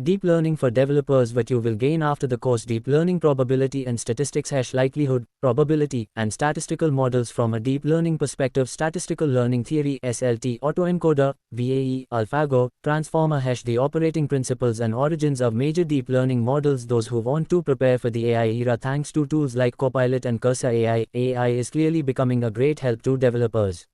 Deep learning for developers. What you will gain after the course: deep learning probability and statistics, likelihood, probability, and statistical models from a deep learning perspective. Statistical learning theory (SLT), autoencoder, VAE, AlphaGo, transformer the operating principles and origins of major deep learning models. Those who want to prepare for the AI era, thanks to tools like Copilot and Cursor AI is clearly becoming a great help to developers.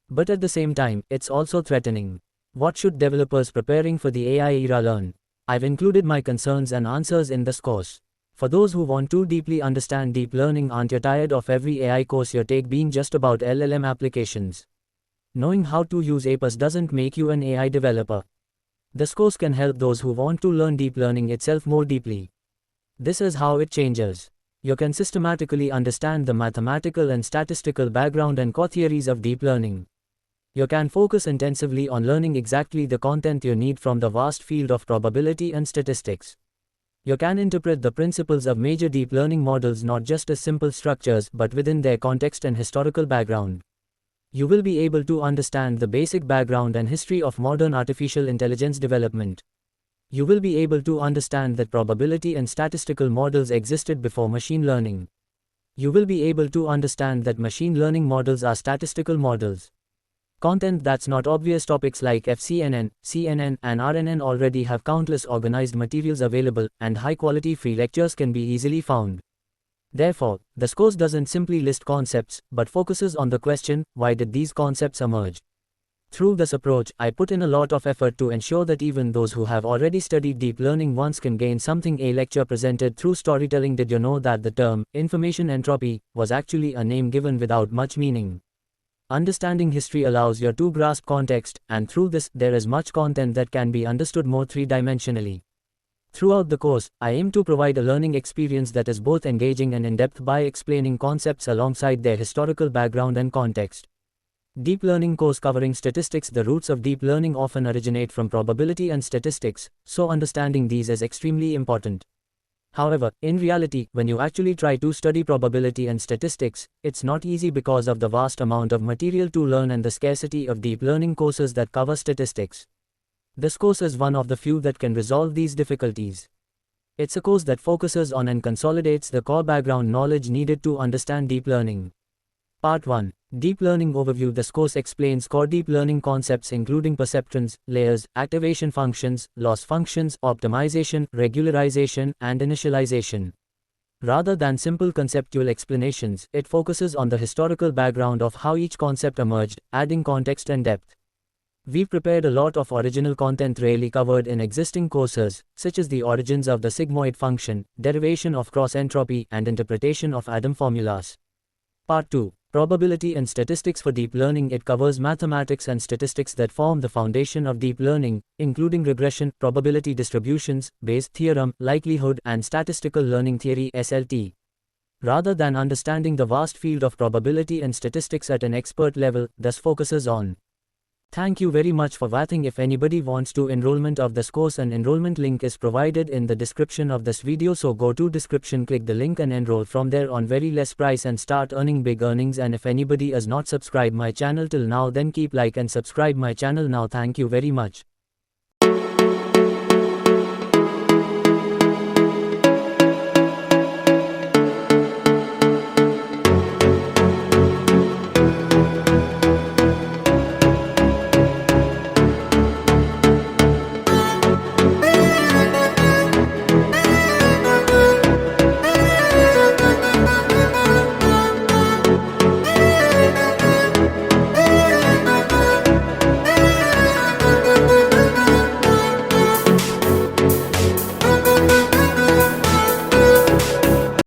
But at the same time, it's also threatening. What should developers preparing for the AI era learn? I've included my concerns and answers in this course. For those who want to deeply understand deep learning, aren't you tired of every AI course you take being just about LLM applications? Knowing how to use APIs doesn't make you an AI developer. This course can help those who want to learn deep learning itself more deeply. This is how it changes. You can systematically understand the mathematical and statistical background and core theories of deep learning. You can focus intensively on learning exactly the content you need from the vast field of probability and statistics. You can interpret the principles of major deep learning models not just as simple structures but within their context and historical background. You will be able to understand the basic background and history of modern artificial intelligence development. You will be able to understand that probability and statistical models existed before machine learning. You will be able to understand that machine learning models are statistical models. Content that's not obvious. Topics like FCNN, CNN, and RNN already have countless organized materials available, and high-quality free lectures can be easily found. Therefore, this course doesn't simply list concepts, but focuses on the question, why did these concepts emerge? Through this approach, I put in a lot of effort to ensure that even those who have already studied deep learning once can gain something. A lecture presented through storytelling. Did you know that the term, information entropy, was actually a name given without much meaning? Understanding history allows you to grasp context, and through this, there is much content that can be understood more three-dimensionally. Throughout the course, I aim to provide a learning experience that is both engaging and in-depth by explaining concepts alongside their historical background and context. Deep learning course covering statistics. The roots of deep learning often originate from probability and statistics, so understanding these is extremely important. However, in reality, when you actually try to study probability and statistics, it's not easy because of the vast amount of material to learn and the scarcity of deep learning courses that cover statistics. This course is one of the few that can resolve these difficulties. It's a course that focuses on and consolidates the core background knowledge needed to understand deep learning. Part 1. Deep Learning Overview. This course explains core deep learning concepts including perceptrons, layers, activation functions, loss functions, optimization, regularization, and initialization. Rather than simple conceptual explanations, it focuses on the historical background of how each concept emerged, adding context and depth. We've prepared a lot of original content rarely covered in existing courses, such as the origins of the sigmoid function, derivation of cross entropy, and interpretation of Adam formulas. Part 2. Probability and statistics. For deep learning, it covers mathematics and statistics that form the foundation of deep learning, including regression, probability distributions, Bayes' theorem, likelihood, and statistical learning theory (SLT). Rather than understanding the vast field of probability and statistics at an expert level, this focuses on. Thank you very much for watching. If anybody wants to enrollment of this course, an enrollment link is provided in the description of this video, so go to description, click the link and enroll from there on very less price and start earning big earnings. And if anybody has not subscribed my channel till now, then keep like and subscribe my channel now. Thank you very much.